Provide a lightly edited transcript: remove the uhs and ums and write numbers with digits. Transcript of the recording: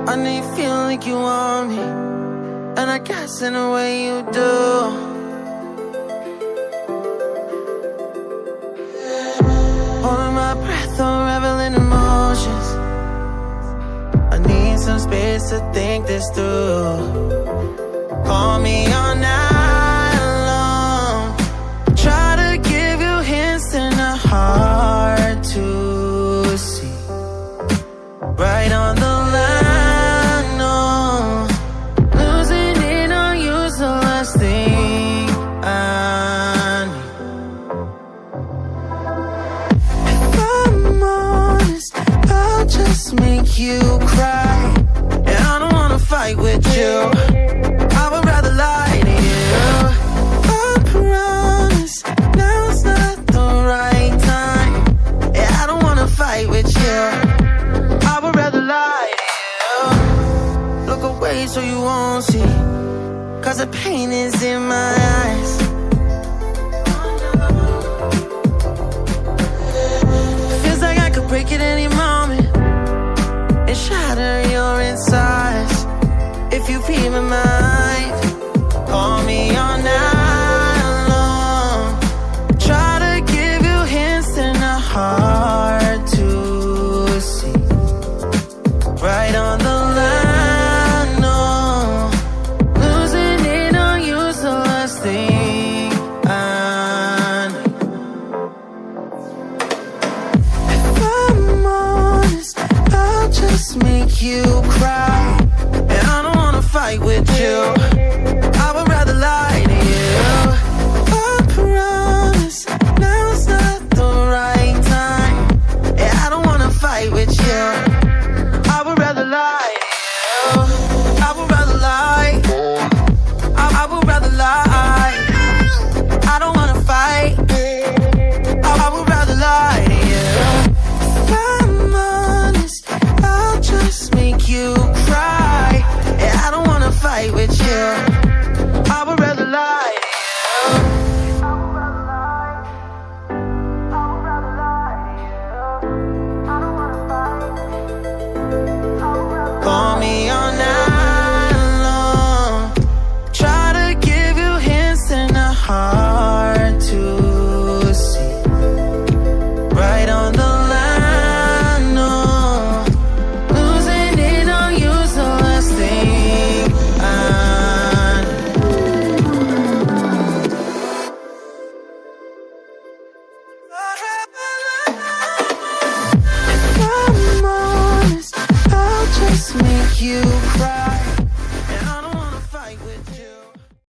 I know you feel like you want me, and I guess in a way you do. Holding my breath, unraveling emotions. I need some space to think this through. Call me all night long. Try to give you hints and a hard to see. Right on the line, no. Losing it on you's the last thing I need. If I'm honest, I'll just make you cry. And I don't wanna fight with you, I would rather lie to you. I promise, now's not the right time. Yeah, I don't wanna fight with you, I would rather lie to you. Look away so you won't see, cause the pain is in my eyes. Feels like I could break it any moment and shatter your insides. If you feel my mind, call me all night long. Try to give you hints and a hard to see. Right on the line, no. Losing it on you's the last thing I need. If I'm honest, I'll just make you cry. And I don't wanna fight with you, I would rather lie to you. I promise, now's not the right time. Yeah, I don't wanna fight with you, I would rather lie to you. I would rather lie, I would rather lie. I don't wanna fight, I would rather lie to you. If I'm honest, I'll just make you cry. Yeah, I don't wanna fight with you, I would rather lie to you. Call me all night long. Try to give you hints and a hard to see. Right on the line, no. Losing it on you's the last thing I need. If I'm honest, I'll just make you cry.